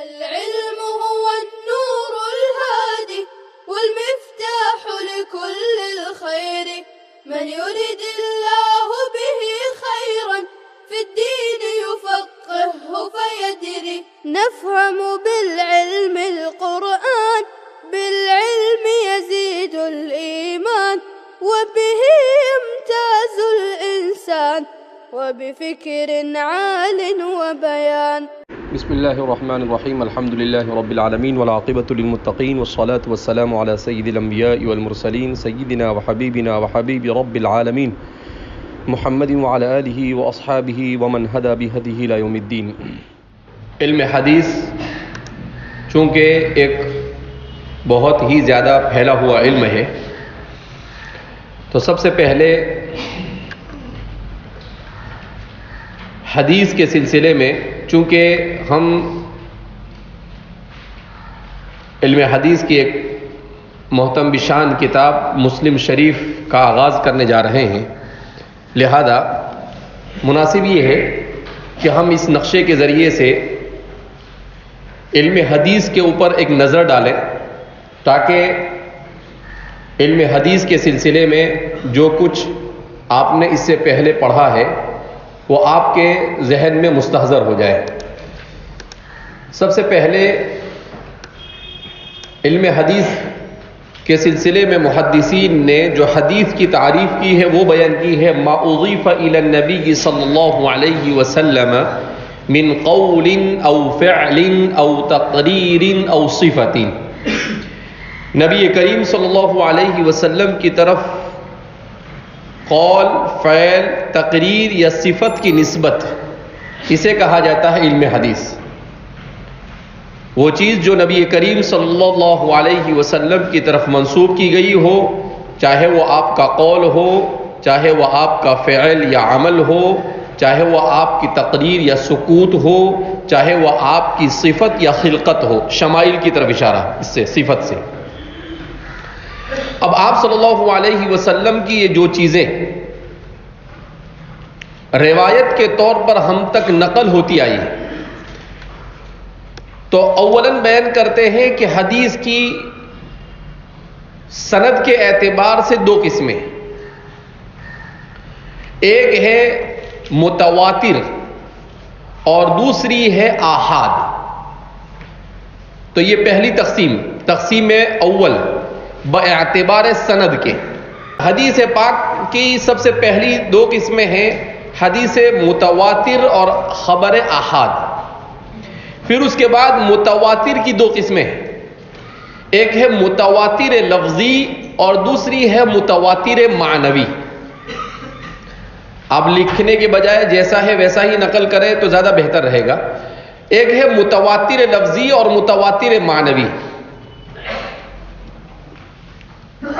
العلم هو النور الهادي والمفتاح لكل الخير، من يرد الله به خيرا في الدين يفقهه فيدري. نفهم بالعلم القرآن، بالعلم يزيد الإيمان، وبه يمتاز الإنسان، وبفكر عال وبيان. بسم الله الرحمن الرحيم. الحمد لله رب العالمين والعاقبة للمتقين والصلاة والسلام على سيد الأنبياء والمرسلين سيدنا وحبيبنا وحبيب رب العالمين محمد وعلى آله وأصحابه ومن هدى بهديه إلى يوم الدين. علم حدیث چونکہ ایک بہت ہی زیادہ پھیلا ہوا علم ہے، تو سب سے پہلے حدیث کے سلسلے میں، چونکہ ہم علم حدیث کی ایک محترم بشان کتاب مسلم شریف کا آغاز کرنے جا رہے ہیں، لہذا مناسب یہ ہے کہ ہم اس نقشے کے ذریعے سے علم حدیث کے اوپر ایک نظر ڈالیں، تاکہ علم حدیث کے سلسلے میں جو کچھ آپ نے اس سے پہلے پڑھا ہے وہ آپ کے ذہن میں مستحضر ہو جائے۔ سب سے پہلے علم حدیث کے سلسلے میں محدثین نے جو حدیث کی تعریف کی ہے وہ بیان کی ہے: ما اضیف الی النبی صلی اللہ علیہ وسلم من قول او فعل او تقریر او صفت۔ نبی کریم صلی اللہ علیہ وسلم کی طرف قول، فعل، تقریر یا صفت کی نسبت، اسے کہا جاتا ہے علم حدیث۔ وہ چیز جو نبی کریم صلی اللہ علیہ وسلم کی طرف منسوب کی گئی ہو، چاہے وہ آپ کا قول ہو، چاہے وہ آپ کا فعل یا عمل ہو، چاہے وہ آپ کی تقریر یا سکوت ہو، چاہے وہ آپ کی صفت یا خلقت ہو، شمائل کی طرف اشارہ اس سے، صفت سے۔ اب آپ صلی اللہ علیہ وسلم کی یہ جو چیزیں روایت کے طور پر ہم تک نقل ہوتی آئی ہیں، تو اولاً بیان کرتے ہیں کہ حدیث کی سند کے اعتبار سے دو قسمیں، ایک ہے متواتر اور دوسری ہے آحاد۔ تو یہ پہلی تقسیم اول باعتبار سند کے۔ حدیث پاک کی سب سے پہلی دو قسمیں ہیں، حدیث متواتر اور خبر آحاد۔ پھر اس کے بعد متواتر کی دو قسمیں ہیں، ایک ہے متواتر لفظی اور دوسری ہے متواتر معنوی۔ آپ لکھنے کے بجائے جیسا ہے ویسا ہی نقل کریں تو زیادہ بہتر رہے گا۔ ایک ہے متواتر لفظی اور متواتر معنوی۔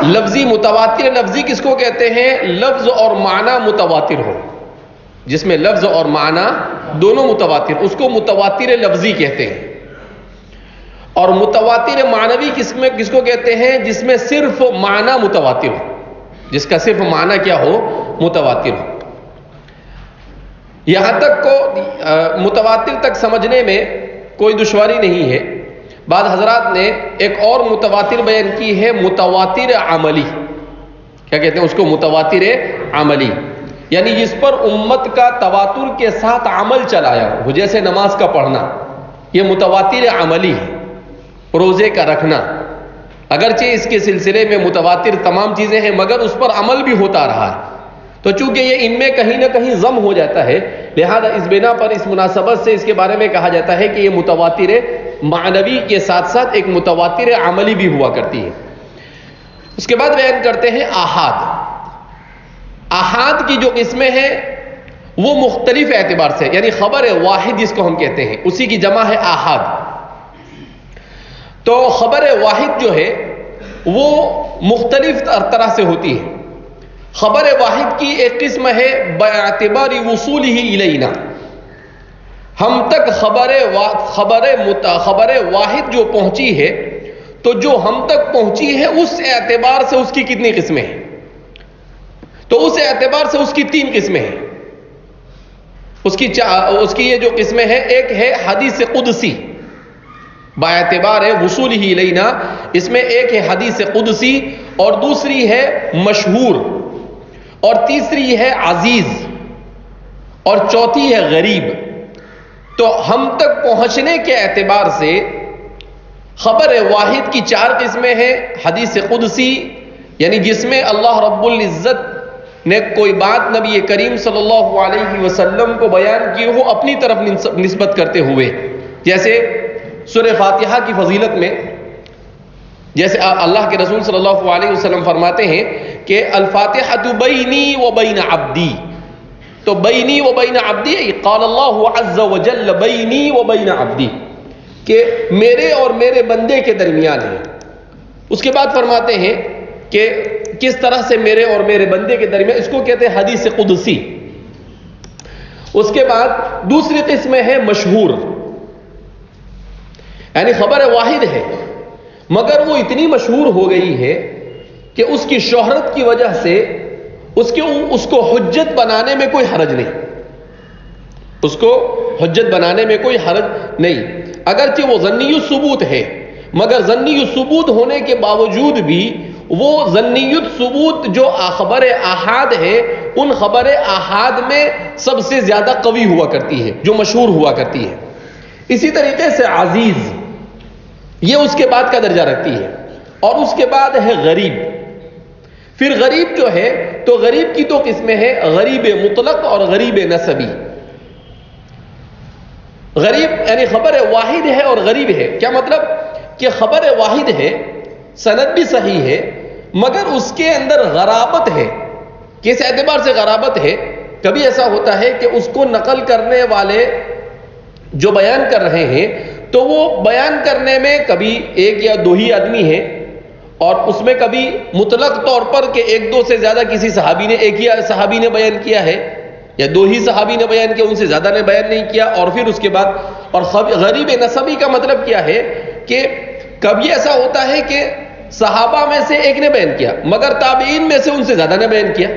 لفظی متواتر لفظی کس کو کہتے ہیں؟ لفظ اور معنی متواتر ہو، جس میں لفظ اور معنی دونوں متواتر، اس کو متواتر لفظی کہتے ہیں۔ اور متواتر معنوی کس کو کہتے ہیں؟ جس میں صرف معنی متواتر ہو، جس کا صرف معنی کیا ہو؟ متواتر ہو۔ یہاں تک کو متواتر تک سمجھنے میں کوئی دشواری نہیں ہے۔ بعض حضرات نے ایک اور متواتر بیان کی ہے، متواتر عملی۔ کیا کہتے ہیں اس کو؟ متواتر عملی، یعنی جس پر امت کا تواتر کے ساتھ عمل چلایا ہو، جیسے نماز کا پڑھنا، یہ متواتر عملی ہے۔ روزے کا رکھنا، اگرچہ اس کے سلسلے میں متواتر تمام چیزیں ہیں مگر اس پر عمل بھی ہوتا رہا ہے، تو چونکہ یہ ان میں کہیں نہ کہیں ضم ہو جاتا ہے، لہذا اس بنا پر اس مناسبت سے اس کے بارے میں کہا جاتا ہے کہ یہ متواتر معنوی کے ساتھ ساتھ ایک متواتر عملی بھی ہوا کرتی ہے۔ اس کے بعد بیان کرتے ہیں آحاد۔ آحاد کی جو قسمیں ہیں وہ مختلف اعتبار سے، یعنی خبر واحد جس کو ہم کہتے ہیں، اسی کی جمع ہے آحاد۔ تو خبر واحد جو ہے وہ مختلف طرح سے ہوتی ہے۔ خبر واحد کی ایک قسم ہے باعتبار وصولہ الینا، ہم تک خبر واحد جو پہنچی ہے، تو جو ہم تک پہنچی ہے اس اعتبار سے اس کی کتنی قسمیں ہیں؟ تو اس اعتبار سے اس کی 3 قسمیں ہیں۔ اس کی یہ جو قسمیں ہیں، ایک ہے حدیث قدسی، باعتبار وصول ہی الینا، اس میں ایک ہے حدیث قدسی اور دوسری ہے مشہور اور تیسری ہے عزیز اور چوتھی ہے غریب. تو ہم تک پہنچنے کے اعتبار سے خبر واحد کی 4 قسمیں ہیں. حدیث قدسی یعنی جس میں اللہ رب العزت نے کوئی بات نبی کریم صلی اللہ علیہ وسلم کو بیان کی وہ اپنی طرف نسبت کرتے ہوئے، جیسے سورہ فاتحہ کی فضیلت میں جیسے اللہ کے رسول صلی اللہ علیہ وسلم فرماتے ہیں کہ الفاتحہ بینی و بین عبدی. تو بینی و بین عبدی قال اللہ عز وجل بینی و بین عبدی، کہ میرے اور میرے بندے کے درمیان ہے. اس کے بعد فرماتے ہیں کہ کس طرح سے میرے اور میرے بندے کے درمیان، اس کو کہتے ہیں حدیث قدسی. اس کے بعد دوسری قسم ہے مشہور، یعنی خبر واحد ہے مگر وہ اتنی مشہور ہو گئی ہے کہ اس کی شہرت کی وجہ سے اس کو حجت بنانے میں کوئی حرج نہیں. اس کو حجت بنانے میں کوئی حرج نہیں، اگرچہ وہ ظنی الثبوت ہے، مگر ظنی الثبوت ہونے کے باوجود بھی وہ ظنی الثبوت جو خبر احاد ہے ان خبر احاد میں سب سے زیادہ قوی ہوا کرتی ہے، جو مشہور ہوا کرتی ہے. اسی طریقے سے عزیز یہ اس کے بعد کا درجہ رکھتی ہے. اور اس کے بعد ہے غریب. پھر غریب جو ہے تو غریب کی 2 قسمیں ہیں، غریب مطلق اور غریب نسبی. غریب یعنی خبر واحد ہے اور غریب ہے. کیا مطلب؟ کہ خبر واحد ہے، سند بھی صحیح ہے، مگر اس کے اندر غرابت ہے. کس اعتبار سے غرابت ہے؟ کبھی ایسا ہوتا ہے کہ اس کو نقل کرنے والے جو بیان کر رہے ہیں تو وہ بیان کرنے میں کبھی 1 یا 2 ہی آدمی ہیں، اور اس میں کبھی مطلق طور پر کہ 1-2 سے زیادہ کسی صحابی نے، 1 ہی صحابی نے بیان کیا ہے یا 2 ہی صحابی نے بیان کیا، ان سے زیادہ نے بیان نہیں کیا. اور پھر اس کے بعد اور غریب نسبی کا مطلب کیا ہے کہ کبھی ایسا ہوتا ہے کہ صحابہ میں سے 1 نے بیان کیا مگر تابعین میں سے ان سے زیادہ نے بیان کیا،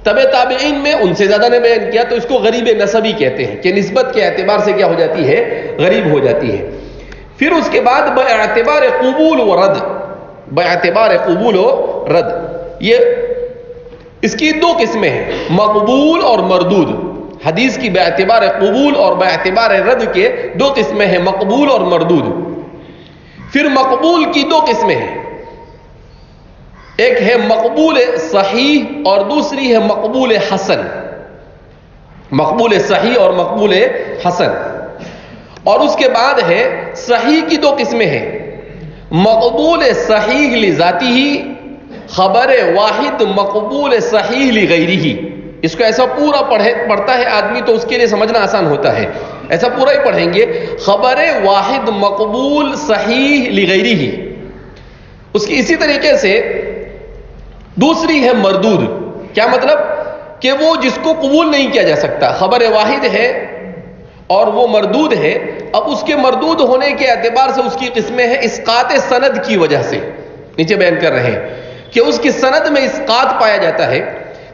تابعین میں ان سے زیادہ نے بیان کیا، تو اس کو غریب نسبی کہتے ہیں کہ نسبت کے اعتبار سے کیا ہو جاتی ہے؟ غریب ہو جاتی ہے. پھر اس کے بعد باعتبار قبول و رد، باعتبار قبول و رد، یہ اس کی 2 قسمیں ہیں، مقبول اور مردود. حدیث کی باعتبار قبول اور باعتبار رد کے 2 قسمیں ہیں، مقبول اور مردود. پھر مقبول کی 2 قسمیں ہیں، ایک ہے مقبول صحیح اور دوسری ہے مقبول حسن. مقبول صحیح اور مقبول حسن. اور اس کے بعد ہے صحیح کی 2 قسمیں ہیں، مقبول صحیح لذاتی ہی، خبر واحد مقبول صحیح لغیرہ. اس کو ایسا پورا پڑھتا ہے آدمی تو اس کے لیے سمجھنا آسان ہوتا ہے، ایسا پورا ہی پڑھیں گے، خبر واحد مقبول صحیح لغیرہ. اس کی اسی طریقے سے دوسری ہے مردود. کیا مطلب؟ کہ وہ جس کو قبول نہیں کیا جا سکتا، خبر واحد ہے اور وہ مردود ہے. اب اس کے مردود ہونے کے اعتبار سے اس کی قسمیں ہیں اسقاط سند کی وجہ سے. نیچے بیان کر رہے ہیں کہ اس کی سند میں اسقاط پایا جاتا ہے.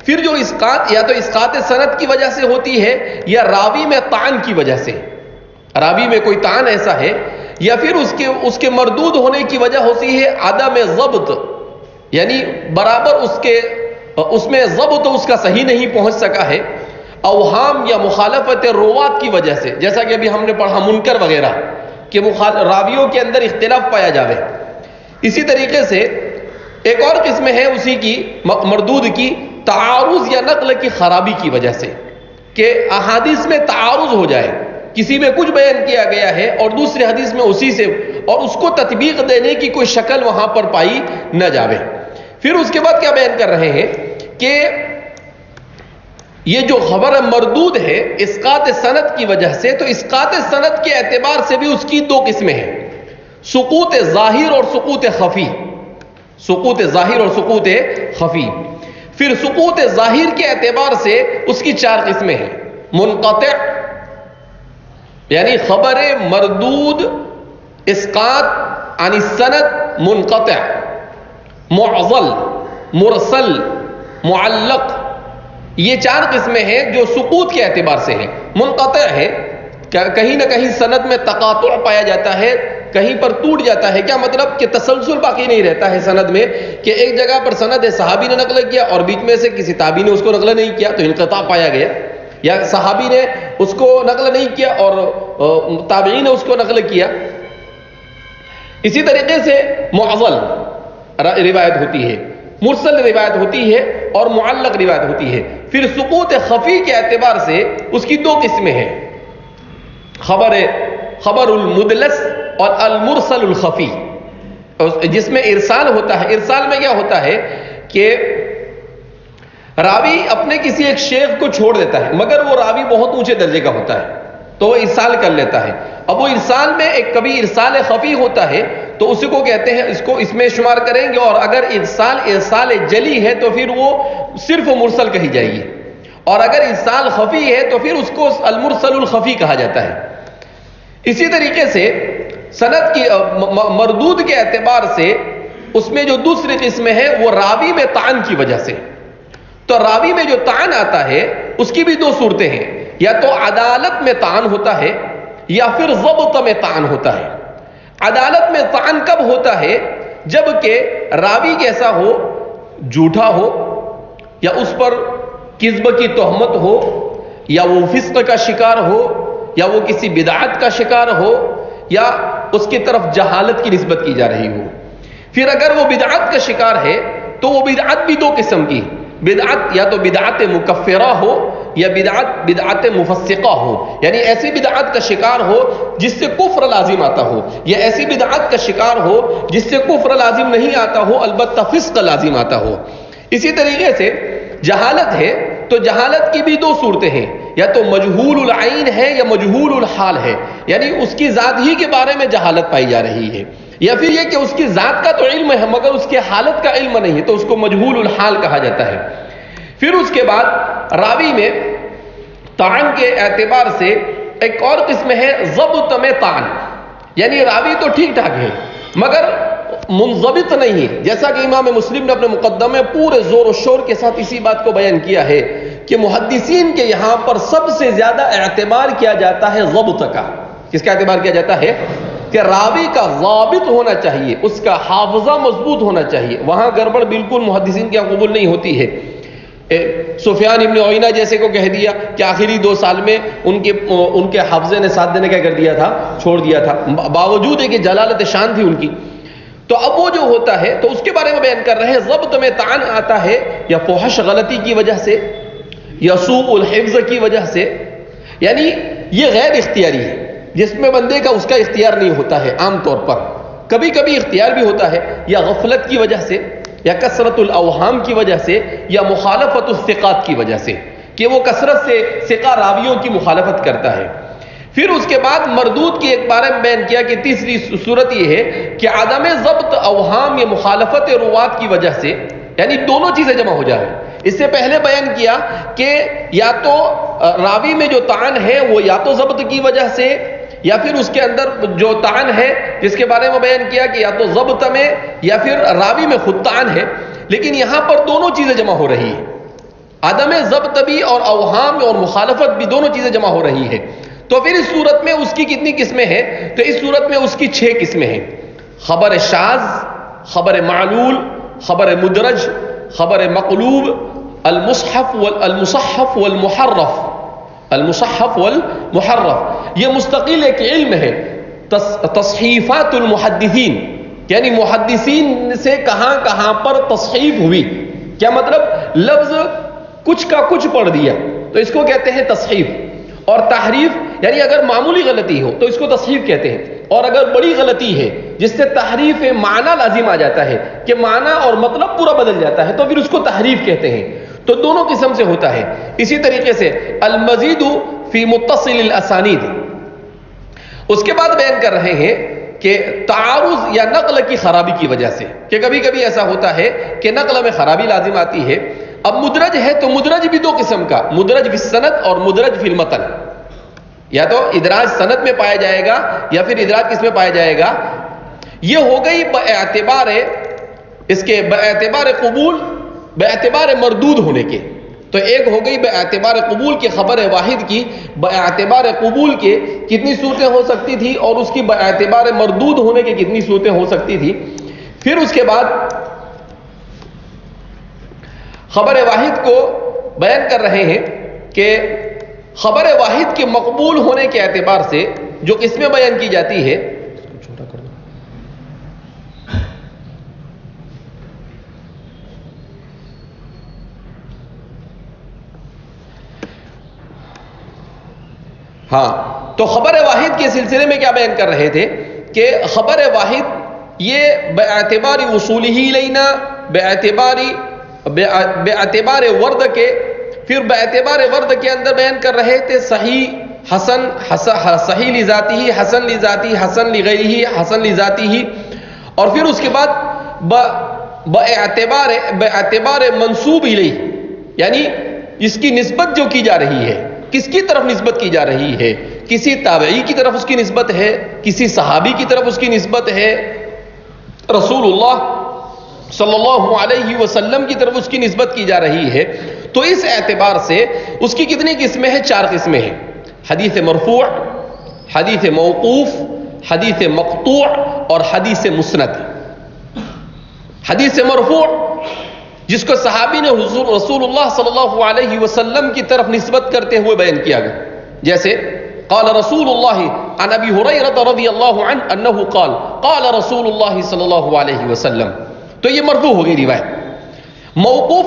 پھر جو اسقاط یا تو اسقاط سند کی وجہ سے ہوتی ہے یا راوی میں طعن کی وجہ سے، راوی میں کوئی طعن ایسا ہے، یا پھر اس کے مردود ہونے کی وجہ ہوتی ہے عدم ضبط، یعنی برابر اس میں ضبط اس کا صحیح نہیں پہنچ سکا ہے، اوہام یا مخالفت روات کی وجہ سے، جیسا کہ ابھی ہم نے پڑھا منکر وغیرہ کہ راویوں کے اندر اختلاف پایا جاوے. اسی طریقے سے ایک اور قسم ہے اسی کی مردود کی، تعارض یا نقل کی خرابی کی وجہ سے، کہ احادیث میں تعارض ہو جائے، کسی میں کچھ بیان کیا گیا ہے اور دوسرے حدیث میں اسی سے، اور اس کو تطبیق دینے کی کوئی شکل وہاں پر پائی نہ جاوے. پھر اس کے بعد کیا بیان کر رہے ہیں کہ یہ جو خبر مردود ہے اسقاط سند کی وجہ سے، تو اسقاط سند کے اعتبار سے بھی اس کی 2 قسمیں ہیں، سقوط ظاہر اور سقوط خفی. سقوط ظاہر اور سقوط خفی. پھر سقوط ظاہر کے اعتبار سے اس کی 4 قسمیں ہیں، منقطع یعنی خبر مردود اسقاط عن السند منقطع، معضل، مرسل، معلق. یہ 4 قسمیں ہیں جو سقوط کے اعتبار سے ہیں. منقطع ہے، کہیں نہ کہیں سند میں تقاطع پایا جاتا ہے، کہیں پر ٹوٹ جاتا ہے. کیا مطلب کہ تسلسل باقی نہیں رہتا ہے سند میں, کہ ایک جگہ پر سند صحابی نے نقل کیا اور بیچ میں سے کسی تابعی نے اس کو نقل نہیں کیا تو انقطاع پایا گیا, یا صحابی نے اس کو نقل نہیں کیا اور تابعی نے اس کو نقل کیا. اسی طریقے سے معضل روایت ہوتی ہے, مرسل روایت ہوتی ہے اور معلق روایت ہوتی ہے. پھر سقوط خفی کے اعتبار سے اس کی دو قسمیں ہیں, خبر المدلس اور المرسل الخفی, جس میں ارسال ہوتا ہے. ارسال میں کیا ہوتا ہے کہ راوی اپنے کسی ایک شیخ کو چھوڑ دیتا ہے مگر وہ راوی بہت اونچے درجے کا ہوتا ہے تو وہ ارسال کر لیتا ہے. اب وہ ارسال میں ایک کبھی ارسال خفی ہوتا ہے تو اسی کو کہتے ہیں, اس میں شمار کریں گے, اور اگر ارسال جلی ہے تو پھر وہ صرف مرسل کہی جائے گی, اور اگر ارسال خفی ہے تو پھر اس کو المرسل الخفی کہا جاتا ہے. اسی طریقے سے سند کی مردود کے اعتبار سے اس میں جو دوسری قسم ہے وہ راوی میں طعن کی وجہ سے. تو راوی میں جو طعن آتا ہے اس کی بھی دو صورتیں ہیں, یا تو عدالت میں طعن ہوتا ہے یا پھر ضبط میں طعن ہوتا ہے. عدالت میں طعن کب ہوتا ہے؟ جبکہ راوی کیسا ہو, جھوٹا ہو, یا اس پر کذب کی تہمت ہو, یا وہ فسق کا شکار ہو, یا وہ کسی بدعت کا شکار ہو, یا اس کی طرف جہالت کی نسبت کی جا رہی ہو. پھر اگر وہ بدعت کا شکار ہے تو وہ بدعت بھی دو قسم کی, بدعت یا تو بدعت مکفرہ ہو یا بدعت مفسقہ ہو, یعنی ایسی بدعت کا شکار ہو جس سے کفر لازم آتا ہو, یا ایسی بدعت کا شکار ہو جس سے کفر لازم نہیں آتا ہو البتہ فسق لازم آتا ہو. اسی طریقے سے جہالت ہے تو جہالت کی بھی دو صورتیں ہیں, یا تو مجہول العین ہے یا مجہول الحال ہے, یعنی اس کی ذات ہی کے بارے میں جہالت پائی جا رہی ہے, یا پھر یہ کہ اس کی ذات کا تو علم ہے مگر اس کے حالت کا علم نہیں ہے تو اس کو مجہول الحال کہا جاتا ہے. پھر اس کے بعد راوی میں طعن کے اعتبار سے ایک اور قسم ہے ضبط میں طعن, یعنی راوی تو ٹھیک ٹھاک ہے مگر منضبط نہیں ہے. جیسا کہ امام مسلم نے اپنے مقدمے میں پورے زور و شور کے ساتھ اسی بات کو بیان کیا ہے کہ محدثین کے یہاں پر سب سے زیادہ اعتبار کیا جاتا ہے ضبط کا. کس کا اعتبار کیا جاتا ہے؟ کہ راوی کا ضابط ہونا چاہیے, اس کا حافظہ مضبوط ہونا چاہیے. وہاں گڑبڑ بالکل محدثین کے قبول نہیں ہوتی ہے. سفیان ابن عیینہ جیسے کو کہہ دیا کہ آخری 2 سال میں ان کے حافظے نے ساتھ دینے کا کر دیا تھا, چھوڑ دیا تھا, باوجود ہے کہ جلالت شان تھی ان کی. تو اب وہ جو ہوتا ہے تو اس کے بارے میں بیان کر رہے ہیں. ضبط میں طعن آتا ہے یا فحش غلطی کی وجہ سے یا سوء الحفظ کی وجہ سے, یعنی یہ غیر اختیاری ہے جس میں بندے کا اس کا اختیار نہیں ہوتا ہے. عام طور پر کبھی کبھی اختیار بھی ہوتا ہے, یا غفلت کی وجہ سے, یا کثرت الاوہام کی وجہ سے, یا مخالفت الثقات کی وجہ سے, کہ وہ کثرت سے ثقہ راویوں کی مخالفت کرتا ہے. پھر اس کے بعد مردود کی ایک بارے میں بیان کیا کہ تیسری صورت یہ ہے کہ عدم ضبط اوہام یا مخالفت روات کی وجہ سے, یعنی دونوں چیزیں جمع ہو جائیں. اس سے پہلے بیان کیا کہ یا تو راوی میں جو طعن ہے وہ یا تو ضبط کی وجہ سے, یا پھر اس کے اندر جو طعن ہے جس کے بارے میں بیان کیا کہ یا تو ضبط میں یا پھر راوی میں خود طعن ہے. لیکن یہاں پر دونوں چیزیں جمع ہو رہی ہیں, عدم ضبط بھی اور اوہام اور مخالفت بھی دونوں چیزیں جمع ہو رہی ہے. تو پھر اس صورت میں اس کی کتنی قسمیں ہیں؟ تو اس صورت میں اس کی 6 قسمیں ہیں. خبر شاذ, خبر معلول, خبر مدرج, خبر مقلوب, المصحف والمحرف. المصحف والمحرف یہ مستقل ایک علم ہے. تصحیفات المحدثین, یعنی محدثین سے کہاں کہاں پر تصحیف ہوئی. کیا مطلب؟ لفظ کچھ کا کچھ پڑھ دیا تو اس کو کہتے ہیں تصحیف. اور تحریف یعنی اگر معمولی غلطی ہو تو اس کو تصحیف کہتے ہیں, اور اگر بڑی غلطی ہے جس سے تحریف معنی لازم آ جاتا ہے کہ معنی اور مطلب پورا بدل جاتا ہے تو پھر اس کو تحریف کہتے ہیں. تو دونوں قسم سے ہوتا ہے. اسی طریقے سے المزید فی متصل الاسانید, اس کے بعد بیان کر رہے ہیں کہ تعارض یا نقل کی خرابی کی وجہ سے, کہ کبھی کبھی ایسا ہوتا ہے کہ نقل میں خرابی لازم آتی ہے. اب مدرج ہے تو مدرج بھی 2 قسم کا, مدرج فی السند اور مدرج فی المتن. یا تو ادراج سند میں پایا جائے گا یا پھر ادراج کس میں پایا جائے گا. یہ ہو گئی باعتبار اس کے باعتبار قبول, باعتبار مردود ہونے کے. تو ایک ہو گئی باعتبار قبول کے خبر واحد کی، باعتبار قبول کے کتنی صورتیں ہو سکتی تھی اور اس کی باعتبار مردود ہونے کے کتنی صورتیں ہو سکتی تھی۔ پھر اس کے بعد خبر واحد کو بیان کر رہے ہیں کہ خبر واحد کے مقبول ہونے کے اعتبار سے جو قسمیں بیان کی جاتی ہے، ہاں تو خبر واحد کے سلسلے میں کیا بیان کر رہے تھے کہ خبر واحد یہ باعتبار اصولہ لینا، باعتبار ورد کے، پھر باعتبار ورد کے اندر بیان کر رہے تھے صحیح، حسن، صحیح لذاتی، حسن لذاتی، حسن لغیرہ، حسن لذاتی، اور پھر اس کے بعد باعتبار منسوب الیہ، یعنی اس کی نسبت جو کی جا رہی ہے، کس کی طرف نسبت کی جا رہی ہے، کسی تابعی کی طرف اس کی نسبت ہے، کسی صحابی کی طرف اس کی نسبت ہے، رسول اللہ صلی اللہ علیہ وسلم کی طرف اس کی نسبت کی جا رہی ہے۔ تو اس اعتبار سے اس کی کتنی قسمیں ہیں؟ 4 قسمیں ہیں: حدیث مرفوع، حدیث موقوف، حدیث مقطوع اور حدیث مسند۔ حدیث مرفوع جس کو صحابی نے حضور رسول اللہ صلی اللہ علیہ وسلم کی طرف نسبت کرتے ہوئے بیان کیا گیا، جیسے قال رسول اللہ عن ابی ہریرہ رضی اللہ عنہ انہ قال قال رسول اللہ صلی اللہ علیہ وسلم، تو یہ مرفوع ہو گئی روایت۔ موقوف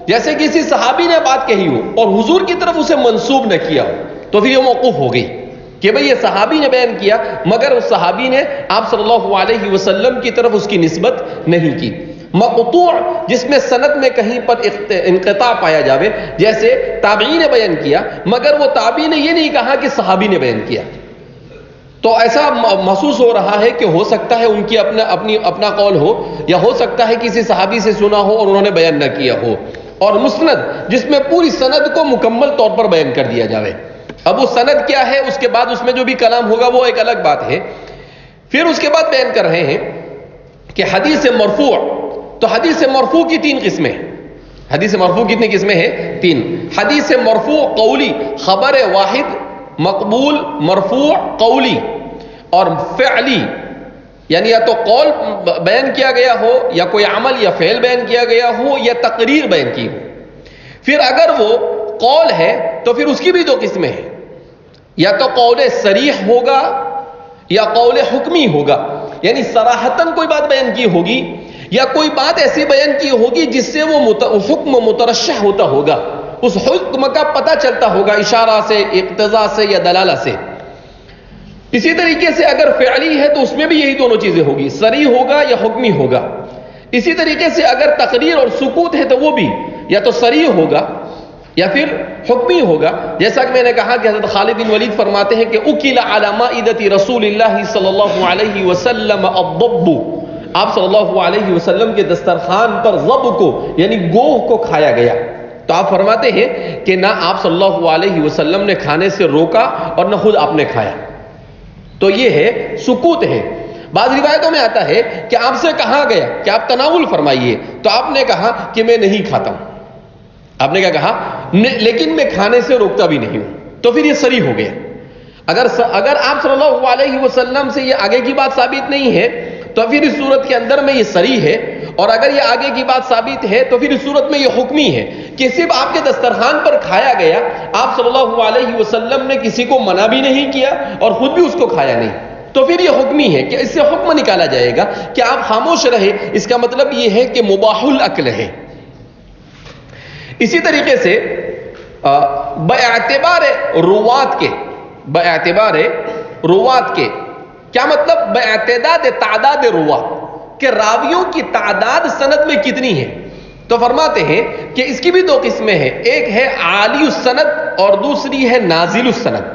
جیسے کسی صحابی نے بات کہی ہو اور حضور کی طرف اسے منسوب نہ کیا ہو، تو پھر یہ موقوف ہو گئی کہ بھئی یہ صحابی نے بیان کیا مگر اس صحابی نے آپ صلی اللہ علیہ وسلم کی طرف اس کی نسبت نہیں کی۔ مقطوع جس میں سند میں کہیں پر انقطاع پایا جاوے، جیسے تابعی نے بیان کیا مگر وہ تابعی نے یہ نہیں کہا کہ صحابی نے بیان کیا، تو ایسا محسوس ہو رہا ہے کہ ہو سکتا ہے ان کی اپنا قول ہو، یا ہو سکتا ہے کسی صحابی سے سنا ہو اور انہوں نے بیان نہ کیا ہو۔ اور مسند جس میں پوری سند کو مکمل طور پر بیان کر دیا جاوے۔ اب وہ سند کیا ہے، اس کے بعد اس میں جو بھی کلام ہوگا وہ ایک الگ بات ہے۔ پھر اس کے بعد بیان کر رہے ہیں کہ حدیث مرفوع، تو حدیث مرفوع کی 3 قسمیں۔ حدیث مرفوع کتنی قسمیں ہیں؟ 3۔ حدیث مرفوع قولی، خبر واحد مقبول مرفوع قولی، اور فعلی یعنی یا تو قول بیان کیا گیا ہو، یا کوئی عمل یا فعل بیان کیا گیا ہو، یا تقریر بیان کی ہو۔ پھر اگر وہ قول ہے تو پھر اس کی بھی 2 قسمیں ہیں، یا تو قول صریح ہوگا یا قول حکمی ہوگا، یعنی صراحتاً کوئی بات بیان کی ہوگی یا کوئی بات ایسی بیان کی ہوگی جس سے وہ حکم مترشح ہوتا ہوگا، اس حکم کا پتہ چلتا ہوگا اشارہ سے، اقتضاء سے یا دلالہ سے۔ اسی طریقے سے اگر فعلی ہے تو اس میں بھی یہی دونوں چیزیں ہوگی، صریح ہوگا یا حکمی ہوگا۔ اسی طریقے سے اگر تقریر اور سکوت ہے تو وہ بھی یا تو صریح ہوگا یا پھر حکمی ہوگا، جیسا کہ میں نے کہا کہ حضرت خالد بن ولید فرماتے ہیں کہ اکل علی مائدۃ رسول اللہ صلی اللہ علیہ وسلم الضب، آپ صلی اللہ علیہ وسلم کے دسترخوان پر ضب کو یعنی گوہ کو کھایا گیا، تو آپ فرماتے ہیں کہ نہ آپ صلی اللہ علیہ وسلم نے کھانے سے روکا اور نہ خود آپ نے کھایا، تو یہ ہے سکوت ہے۔ بعض روایتوں میں آتا ہے کہ آپ سے کہا گیا کہ آپ تناول فرمائیے، تو آپ نے کہا کہ میں نہیں کھاتا ہوں، آپ نے کیا کہا؟ لیکن میں کھانے سے روکتا بھی نہیں ہوں، تو پھر یہ صریح ہو گیا۔ اگر آپ صلی اللہ علیہ وسلم سے یہ آگے کی بات ثابت نہیں ہے تو پھر اس صورت کے اندر میں یہ صریح ہے، اور اگر یہ آگے کی بات ثابت ہے تو پھر اس صورت میں یہ حکمی ہے کہ صرف آپ کے دسترخوان پر کھایا گیا، آپ صلی اللہ علیہ وسلم نے کسی کو منع بھی نہیں کیا اور خود بھی اس کو کھایا نہیں، تو پھر یہ حکمی ہے کہ اس سے حکم نکالا جائے گا کہ آپ خاموش رہے، اس کا مطلب یہ ہے کہ مباح الاکل ہے۔ اسی طریقے سے باعتبار روات کے کیا مطلب؟ باعتداد تعداد روات، کہ راویوں کی تعداد سند میں کتنی ہے، تو فرماتے ہیں کہ اس کی بھی 2 قسمیں ہیں، ایک ہے عالی السند اور دوسری ہے نازل السند۔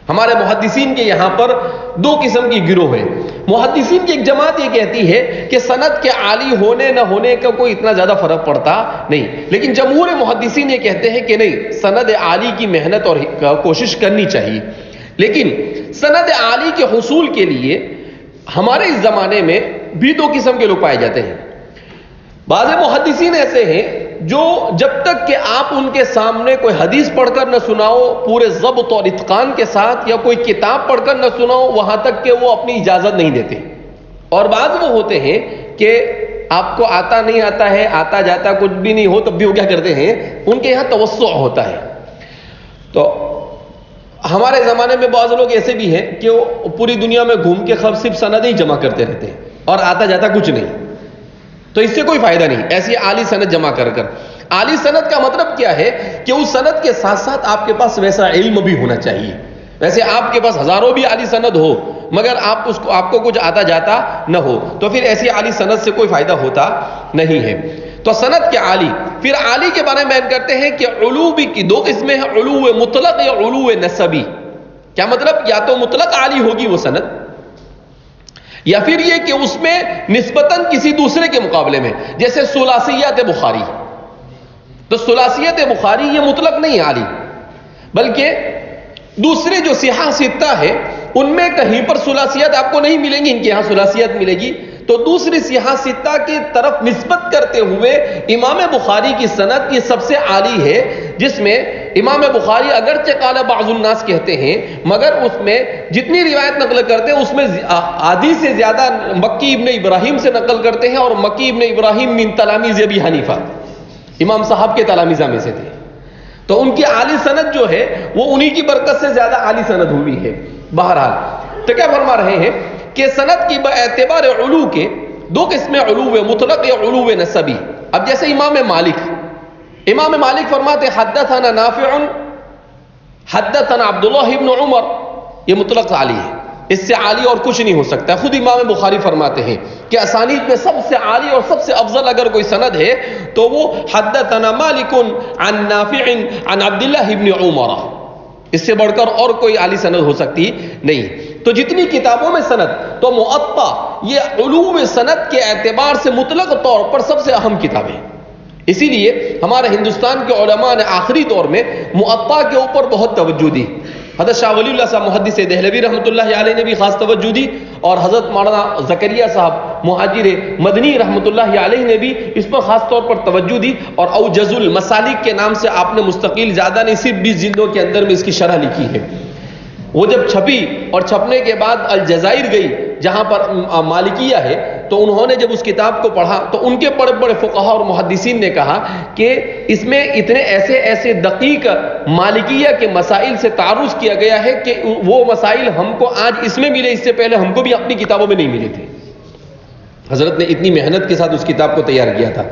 ہمارے محدثین کے یہاں پر 2 قسم کی گروہ ہے۔ محدثین کی ایک جماعت یہ کہتی ہے کہ سند کے عالی ہونے نہ ہونے کا کوئی اتنا زیادہ فرق پڑتا نہیں، لیکن جمہور محدثین یہ کہتے ہیں کہ نہیں، سند عالی کی محنت اور کوشش کرنی چاہیے، لیکن سند عالی کے حصول کے لیے ہمارے اس زمانے میں بھی 2 قسم کے لوگ پائے جاتے ہیں۔ بعض محدثین ایسے ہیں جو جب تک کہ آپ ان کے سامنے کوئی حدیث پڑھ کر نہ سناؤ پورے ضبط اور اتقان کے ساتھ، یا کوئی کتاب پڑھ کر نہ سناؤ، وہاں تک کہ وہ اپنی اجازت نہیں دیتے. اور بعض وہ ہوتے ہیں کہ آپ کو آتا نہیں آتا ہے، آتا جاتا کچھ بھی نہیں ہو تب بھی وہ کیا کرتے ہیں، ان کے یہاں توسع ہوتا ہے. تو ہمارے زمانے میں بعض لوگ ایسے بھی ہیں کہ وہ پوری دنیا میں گھوم کے صرف سند ہی جمع کرتے رہتے ہیں اور آتا جاتا کچھ نہیں. تو اس سے کوئی فائدہ نہیں ایسی اعلی سند جمع کر کر. اعلی سند کا مطلب کیا ہے کہ اس سند کے ساتھ ساتھ آپ کے پاس ویسا علم بھی ہونا چاہیے. ویسے آپ کے پاس ہزاروں بھی اعلی سند ہو مگر آپ کو کچھ آتا جاتا نہ ہو تو پھر ایسی اعلی سند سے کوئی فائدہ ہوتا نہیں ہے. تو سند کے عالی. پھر عالی کے بارے میں بیان کرتے ہیں کہ علو بھی کی دو قسمیں ہیں، علو مطلق یا علو نسبی. کیا مطلب؟ یا تو مطلق عالی ہوگی وہ سند، یا پھر یہ کہ اس میں نسبتاً کسی دوسرے کے مقابلے میں، جیسے ثلاثیات بخاری. تو ثلاثیات بخاری یہ مطلق نہیں عالی، بلکہ دوسرے جو صحاح ستہ ہے ان میں کہیں پر ثلاثیات آپ کو نہیں ملیں گی، ان کے یہاں ثلاثیات ملے گی. تو دوسری صحاح ستہ کی طرف نسبت کرتے ہوئے امام بخاری کی سند یہ سب سے عالی ہے، جس میں امام بخاری اگرچہ قال بعض الناس کہتے ہیں مگر اس میں جتنی روایت نقل کرتے ہیں اس میں آدھی سے زیادہ مکی ابن ابراہیم سے نقل کرتے ہیں، اور مکی ابن ابراہیم من تلامیذ ابی حنیفہ، امام صاحب کے تلامذہ میں سے تھے. تو ان کی عالی سند جو ہے وہ انہی کی برکت سے زیادہ عالی سند ہوئی ہے. بہرحال تو کیا فرما رہے ہیں کہ سند کی باعتبار علو کے دو قسمیں، علو مطلق یا علو نسبی. اب جیسے امام مالک فرماتے حدثنا نافع حدثنا عبداللہ ابن عمر، یہ مطلق عالی ہے، اس سے عالی اور کچھ نہیں ہو سکتا. خود امام بخاری فرماتے ہیں کہ اسانید میں سب سے عالی اور سب سے افضل اگر کوئی سند ہے تو وہ حدثنا مالک عن نافع عن عبداللہ ابن عمر، اس سے بڑھ کر اور کوئی عالی سند ہو سکتی نہیں. تو جتنی کتابوں میں سند، تو موطا یہ علوم سند کے اعتبار سے مطلق طور پر سب سے اہم کتاب ہے. اسی لیے ہمارے ہندوستان کے علماء نے آخری دور میں موطا کے اوپر بہت توجہ دی. حضرت شاہ ولی اللہ صاحب محدث دہلوی رحمۃ اللہ علیہ نے بھی خاص توجہ دی، اور حضرت مولانا زکریا صاحب مہاجر مدنی رحمۃ اللہ علیہ نے بھی اس پر خاص طور پر توجہ دی، اور اوجز المسالک کے نام سے آپ نے مستقل زیادہ نہیں صرف 20 جلدوں کے اندر میں اس کی شرح لکھی ہے. وہ جب چھپی اور چھپنے کے بعد الجزائر گئی جہاں پر مالکیہ ہے، تو انہوں نے جب اس کتاب کو پڑھا تو ان کے بڑے بڑے فقہاء اور محدثین نے کہا کہ اس میں اتنے ایسے دقیق مالکیہ کے مسائل سے تعرض کیا گیا ہے کہ وہ مسائل ہم کو آج اس میں ملے، اس سے پہلے ہم کو بھی اپنی کتابوں میں نہیں ملے تھے. حضرت نے اتنی محنت کے ساتھ اس کتاب کو تیار کیا تھا.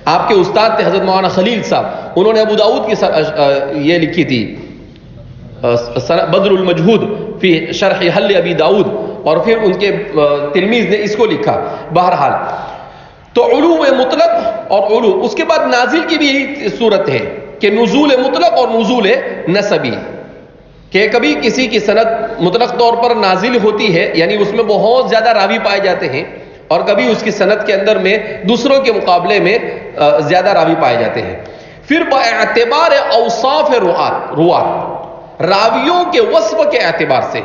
آپ کے استاد تھے حضرت مولانا خلیل صاحب، انہوں نے ابو داؤد کی یہ لکھی تھی بدر المجہود فی شرح حل ابی داؤد، اور پھر ان کے تلمیذ نے اس کو لکھا. بہرحال تو علو مطلق اور علو، اس کے بعد نازل کی بھی یہی صورت ہے کہ نزول مطلق اور نزول نسبی، کہ کبھی کسی کی سند مطلق طور پر نازل ہوتی ہے یعنی اس میں بہت زیادہ راوی پائے جاتے ہیں، اور کبھی اس کی سند کے اندر میں دوسروں کے مقابلے میں زیادہ راوی پائے جاتے ہیں. پھر باعتبار اوصاف روات، راویوں کے وصف کے اعتبار سے،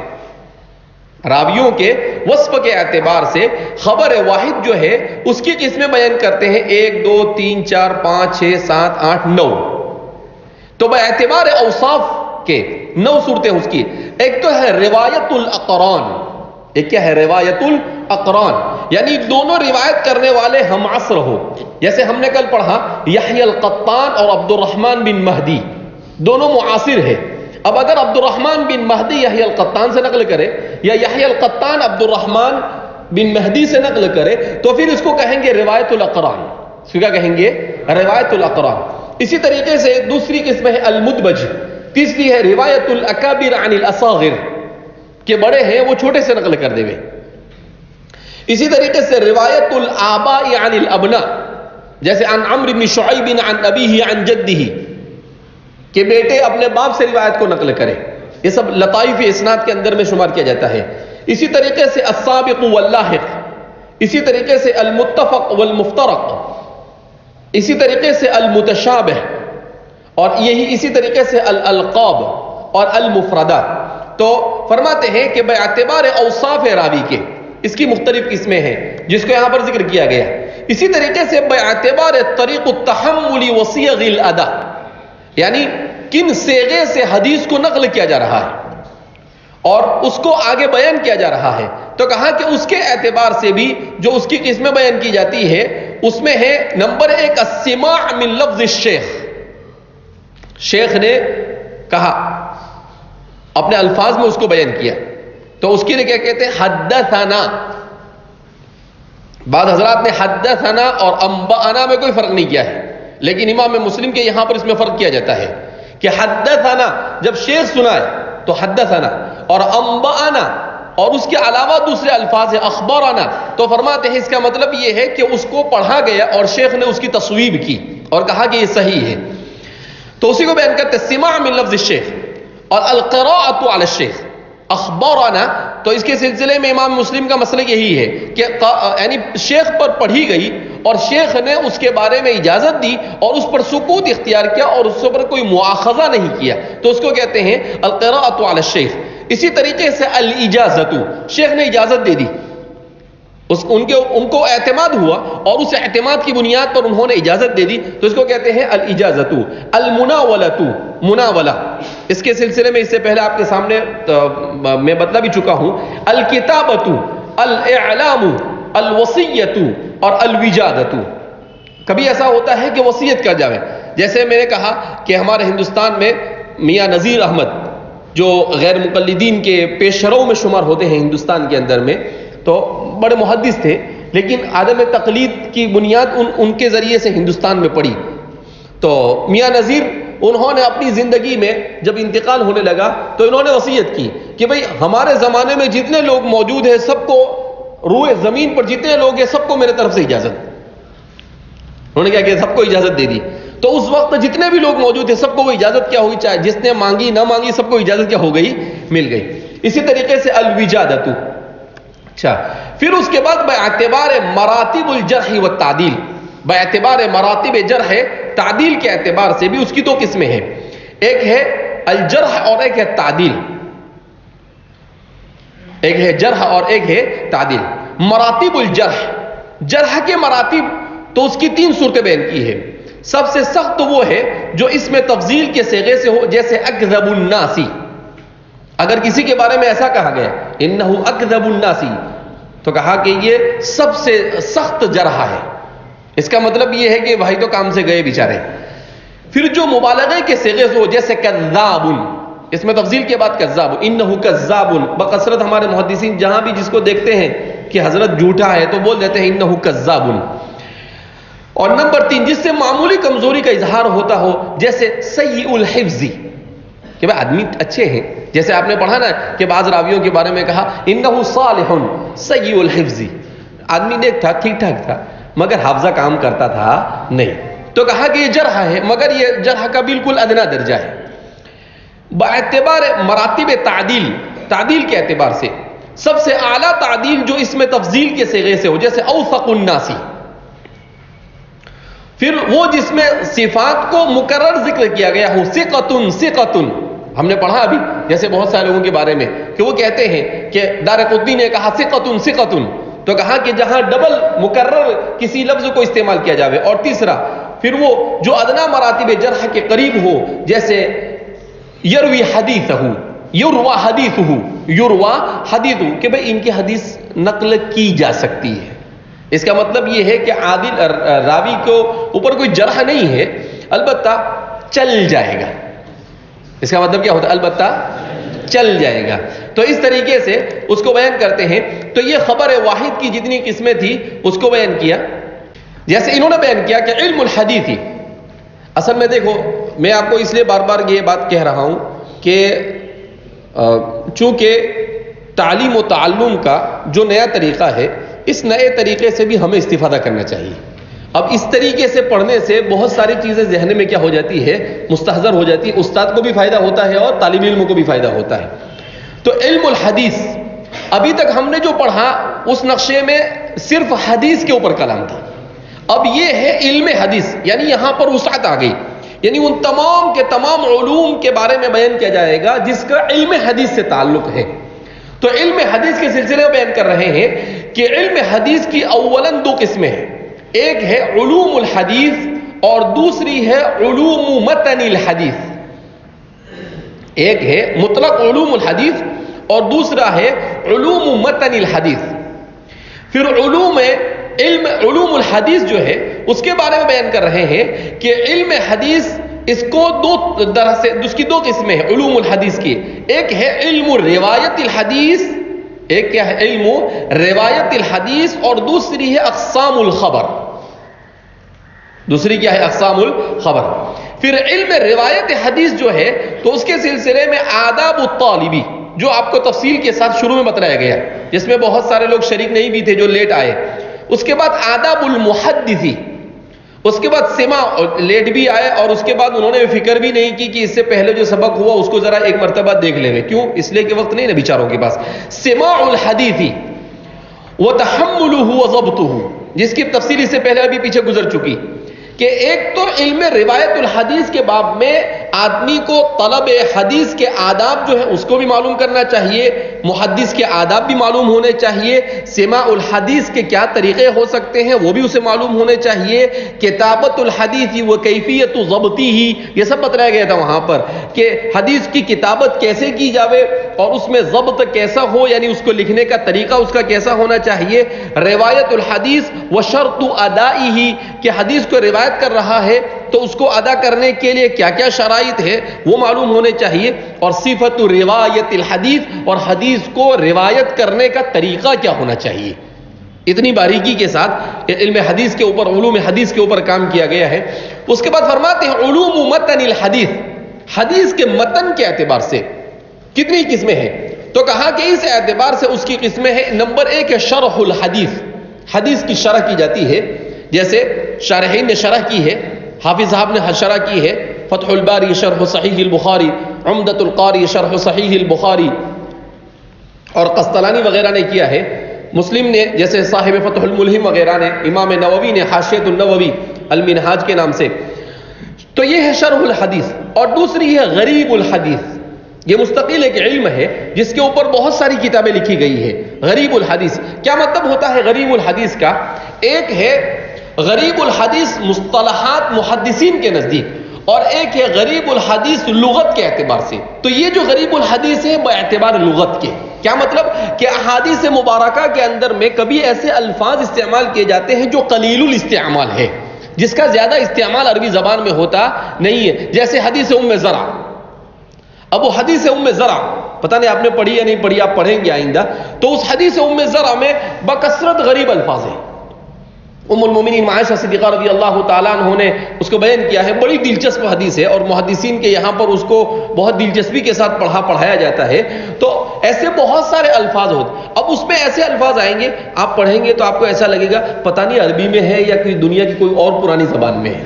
راویوں کے وصف کے اعتبار سے خبر واحد جو ہے اس کی قسمیں بیان کرتے ہیں 1 2 3 4 5 6 7 8 9. تو باعتبار اوصاف کے 9 صورتیں اس کی. ایک تو ہے روایت الاقران، ایک کیا ہے روایت الاقران، یعنی دونوں روایت کرنے والے ہم عصر ہو. جیسے ہم نے کل پڑھا یحییٰ القطان اور عبد الرحمن بن مہدی دونوں معاصر ہے. اب اگر عبد الرحمن بن مہدی یحییٰ القطان سے نقل کرے یا یحییٰ القطان عبد الرحمن بن مہدی سے نقل کرے تو پھر اس کو کہیں گے روایت الاقران. اس کو کیا کہیں گے؟ روایت الاقران. اسی طریقے سے دوسری قسم ہے المدبج، تیسری ہے روایت الاکابر عن الاصاغر، کہ بڑے ہیں وہ چھوٹے سے نقل کر دے. اسی طریقے سے روایت الآباء عن الابناء، جیسے عن عمرو بن شعیب عن ابیہ عن جدہ، کہ بیٹے اپنے باپ سے روایت کو نقل کرے. یہ سب لطائف اسناد کے اندر میں شمار کیا جاتا ہے. اسی طریقے سے السابق واللاحق، اسی طریقے سے المتفق والمفترق، اسی طریقے سے المتشابہ، اور یہی اسی طریقے سے الالقاب اور المفردات. تو فرماتے ہیں کہ باعتبار اوصاف راوی کے اس کی مختلف قسمیں ہیں جس کو یہاں پر ذکر کیا گیا. اسی طریقے سے باعتبار طریق التحمل وصیغ الادا، یعنی کن صیغے سے حدیث کو نقل کیا جا رہا ہے اور اس کو آگے بیان کیا جا رہا ہے، تو کہا کہ اس کے اعتبار سے بھی جو اس کی قسمیں بیان کی جاتی ہے اس میں ہے نمبر 1 السماع من لفظ الشیخ، شیخ نے کہا اپنے الفاظ میں اس کو بیان کیا، تو اس کے لیے کیا کہتے ہیں حدثنا۔ بعض حضرات نے حدثنا اور انبأنا میں کوئی فرق نہیں کیا ہے، لیکن امام مسلم کے یہاں پر اس میں فرق کیا جاتا ہے کہ حدثنا جب شیخ سنائے تو حدثنا، اور انبأنا اور اس کے علاوہ دوسرے الفاظ ہیں اخبارنا، تو فرماتے ہیں اس کا مطلب یہ ہے کہ اس کو پڑھا گیا اور شیخ نے اس کی تصویب کی اور کہا کہ یہ صحیح ہے، تو اسی کو بیان کرتے سماع من لفظ الشیخ۔ اور القراءۃ علی الشیخ اخبارنا، تو اس کے سلسلے میں امام مسلم کا مسئلہ یہی ہے کہ یعنی شیخ پر پڑھی گئی اور شیخ نے اس کے بارے میں اجازت دی اور اس پر سکوت اختیار کیا اور اس پر کوئی مؤاخذہ نہیں کیا، تو اس کو کہتے ہیں القراءۃ علی الشیخ۔ اسی طریقے سے الاجازت، شیخ نے اجازت دے دی، ان کو اعتماد ہوا اور اس اعتماد کی بنیاد پر انہوں نے اجازت دے دی، تو اس کو کہتے ہیں الاجازت۔ المناولۃ، مناولہ، اس کے سلسلے میں اس سے پہلے آپ کے سامنے میں بتلا بھی چکا ہوں۔ الکتابۃ، الاعلام، الوصیۃ اور الوجادۃ۔ کبھی ایسا ہوتا ہے کہ وصیت کر جاوے، جیسے میں نے کہا کہ ہمارے ہندوستان میں میاں نذیر احمد جو غیر مقلدین کے پیشرو میں شمار ہوتے ہیں ہندوستان کے اندر میں، تو بڑے محدث تھے، لیکن عدم تقلید کی بنیاد ان کے ذریعے سے ہندوستان میں پڑی، تو میاں نذیر انہوں نے اپنی زندگی میں جب انتقال ہونے لگا تو انہوں نے وصیت کی کہ بھئی ہمارے زمانے میں جتنے لوگ موجود ہیں سب کو، روئے زمین پر جتنے لوگ ہیں سب کو میرے طرف سے اجازت، انہوں نے کیا کہ سب کو اجازت دے دی، تو اس وقت جتنے بھی لوگ موجود تھے سب کو وہ اجازت کیا ہوئی، چاہے جس نے مانگی نہ مانگی سب کو اجازت کیا ہو گئی، مل گئی۔ اسی طریقے سے الوجادۃ۔ اچھا، پھر اس کے بعد باعتبار مراتب الجرح والتعدیل، باعتبار مراتب جرح تعدیل کے اعتبار سے بھی اس کی دو قسمیں ہیں، ایک ہے الجرح اور ایک ہے تعدیل، ایک ہے جرح اور ایک ہے تعدیل۔ مراتب الجرح، جرح کے مراتب تو اس کی 3 صورتیں بیان کی ہے۔ سب سے سخت وہ ہے جو اس میں تفضیل کے صیغے سے ہو، جیسے اکذب الناس، اگر کسی کے بارے میں ایسا کہا گیا انہ اکذب الناس، تو کہا کہ یہ سب سے سخت جرح ہے، اس کا مطلب یہ ہے کہ بھائی تو کام سے گئے بیچارے۔ پھر جو مبالغے کے صیغے سے ہو، جیسے کذاب، اس میں تفضیل کے بعد کذاب، انہ کذاب، بکثرت ہمارے محدثین جہاں بھی جس کو دیکھتے ہیں کہ حضرت جھوٹا ہے تو بول دیتے ہیں انہ کذاب۔ اور نمبر 3 جس سے معمولی کمزوری کا اظہار ہوتا ہو، جیسے سیء الحفظ، کہ بھئی آدمی اچھے ہیں، جیسے آپ نے پڑھا نا کہ بعض راویوں کے بارے میں کہا انہ صالح سیء الحفظ، آدمی نیک تھا، ٹھیک ٹھاک تھا، مگر حافظہ کام کرتا تھا نہیں، تو کہا کہ یہ جرح ہے، مگر یہ جرح کا بالکل ادنا درجہ ہے۔ باعتبار مراتب تعدیل، تعدیل کے اعتبار سے سب سے اعلیٰ تعدیل جو اس میں تفضیل کے صیغے سے ہو، جیسے اوثق الناس، پھر وہ جس میں صفات کو مکرر ذکر کیا گیا ہو، ثقۃ ثقۃ، ہم نے پڑھا ابھی جیسے بہت سارے لوگوں کے بارے میں کہ وہ کہتے ہیں کہ دارقطنی نے کہا ثقۃ ثقۃ، تو کہا کہ جہاں ڈبل مکرر کسی لفظ کو استعمال کیا جاوے۔ اور تیسرا پھر وہ جو ادنا مراتب جرح کے قریب ہو، جیسے یروی حدیثہ، یروا حدیثہ، یروا حدیثہ، کہ بھئی ان کی حدیث نقل کی جا سکتی ہے، اس کا مطلب یہ ہے کہ عادل راوی کو اوپر کوئی جرح نہیں ہے، البتہ چل جائے گا، اس کا مطلب کیا ہوتا ہے، البتہ چل جائے گا۔ تو اس طریقے سے اس کو بیان کرتے ہیں۔ تو یہ خبر واحد کی جتنی قسمیں تھی اس کو بیان کیا، جیسے انہوں نے بیان کیا کہ علم الحدیث، اصل میں دیکھو میں آپ کو اس لیے بار بار یہ بات کہہ رہا ہوں کہ چونکہ تعلیم و تعلم کا جو نیا طریقہ ہے، اس نئے طریقے سے بھی ہمیں استفادہ کرنا چاہیے۔ اب اس طریقے سے پڑھنے سے بہت ساری چیزیں ذہن میں کیا ہو جاتی ہے، مستحضر ہو جاتی ہے، استاد کو بھی فائدہ ہوتا ہے اور طالب علم کو بھی فائدہ ہوتا ہے۔ تو علم الحدیث، ابھی تک ہم نے جو پڑھا اس نقشے میں صرف حدیث کے اوپر کلام تھا، اب یہ ہے علم حدیث، یعنی یہاں پر وسعت آ گئی، یعنی ان تمام کے تمام علوم کے بارے میں بیان کیا جائے گا جس کا علم حدیث سے تعلق ہے۔ تو علم حدیث کے سلسلے میں بیان کر رہے ہیں کہ علم حدیث کی اولاً 2 قسمیں ہیں۔ ایک ہے علوم الحدیث اور دوسری ہے علوم متن الحدیث. ایک ہے مطلق علوم الحدیث اور دوسرا ہے علوم متن الحدیث. پھر علوم الحدیث جو ہے اس کے بارے میں بیان کر رہے ہیں کہ علم حدیث اس کو اس کی دو قسمیں ہیں علوم الحدیث کی. ایک ہے علم روایت الحدیث، ایک کیا ہے علم روایت الحدیث، اور دوسری ہے اقسام الخبر. دوسری کیا ہے اقسام الخبر. پھر علم روایت حدیث جو ہے تو اس کے سلسلے میں آداب الطالبی جو آپ کو تفصیل کے ساتھ شروع میں بتلایا گیا، جس میں بہت سارے لوگ شریک نہیں بھی تھے جو لیٹ آئے. اس کے بعد آداب المحدثی، اس کے بعد سماع، لیٹ بھی آئے اور اس کے بعد انہوں نے فکر بھی نہیں کی کہ اس سے پہلے جو سبق ہوا اس کو ذرا ایک مرتبہ دیکھ لیں گے. کیوں؟ اس لیے کہ وقت نہیں نا بیچاروں کے پاس. سماع الحدیث وتحملہ وضبطہ، جس کی تفصیل اس سے پہلے ابھی پیچھے گزر چکی کہ ایک تو علم روایت الحدیث کے باب میں آدمی کو طلب حدیث کے آداب جو ہے اس کو بھی معلوم کرنا چاہیے، محدث کے آداب بھی معلوم ہونے چاہیے، سماع الحدیث کے کیا طریقے ہو سکتے ہیں وہ بھی اسے معلوم ہونے چاہیے، کتابت الحدیث و کیفیت ضبطی ہی یہ سب بتایا گیا تھا وہاں پر کہ حدیث کی کتابت کیسے کی جاوے اور اس میں ضبط کیسا ہو، یعنی اس کو لکھنے کا طریقہ اس کا کیسا ہونا چاہیے. روایت الحدیث و شرط ادائی، کہ حدیث کو روایت کر رہا ہے تو اس کو ادا کرنے کے لیے کیا کیا شرائط ہے وہ معلوم ہونے چاہیے. اور صفت روایت الحدیث، اور حدیث کو روایت کرنے کا طریقہ کیا ہونا چاہیے. اتنی باریکی کے ساتھ علم حدیث کے اوپر، علوم حدیث کے اوپر کام کیا گیا ہے. اس کے بعد فرماتے ہیں علوم متن الحدیث، حدیث کے متن کے اعتبار سے کتنی قسمیں ہیں؟ تو کہا کہ اس اعتبار سے اس کی قسمیں ہیں. نمبر ایک ہے شرح الحدیث، حدیث کی شرح کی جاتی ہے، جیسے شارحین نے شرح کی ہے، حافظ صاحب نے شرح کی ہے، فتح الباری شرح صحیح البخاری، عمدۃ القاری شرح صحیح البخاری، اور قسطلانی وغیرہ نے کیا ہے. مسلم نے جیسے صاحب فتح الملہم وغیرہ نے، امام نووی نے حاشیۃ النووی المنہاج کے نام سے. تو یہ ہے شرح الحدیث. اور دوسری ہے غریب الحدیث، یہ مستقل ایک علم ہے جس کے اوپر بہت ساری کتابیں لکھی گئی ہے. غریب الحدیث کیا مطلب ہوتا ہے غریب الحدیث کا؟ ایک ہے غریب الحدیث مصطلحات محدثین کے نزدیک، اور ایک ہے غریب الحدیث لغت کے اعتبار سے. تو یہ جو غریب الحدیث ہے باعتبار لغت کے، کیا مطلب کہ احادیث مبارکہ کے اندر میں کبھی ایسے الفاظ استعمال کیے جاتے ہیں جو قلیل الاستعمال ہے، جس کا زیادہ استعمال عربی زبان میں ہوتا نہیں ہے. جیسے حدیث ام زرع. اب وہ حدیث ام زرع پتہ نہیں آپ نے پڑھی یا نہیں پڑھی، آپ پڑھیں گے آئندہ. تو اس حدیث ام زرع میں بکثرت غریب الفاظ ہیں. ام المومنین عائشہ صدیقہ رضی اللہ تعالیٰ عنہ نے اس کو بیان کیا ہے. بڑی دلچسپ حدیث ہے اور محدثین کے یہاں پر اس کو بہت دلچسپی کے ساتھ پڑھایا جاتا ہے. تو ایسے بہت سارے الفاظ ہوتے. اب اس میں ایسے الفاظ آئیں گے آپ پڑھیں گے تو آپ کو ایسا لگے گا پتہ نہیں عربی میں ہے یا کوئی دنیا کی کوئی اور پرانی زبان میں ہے،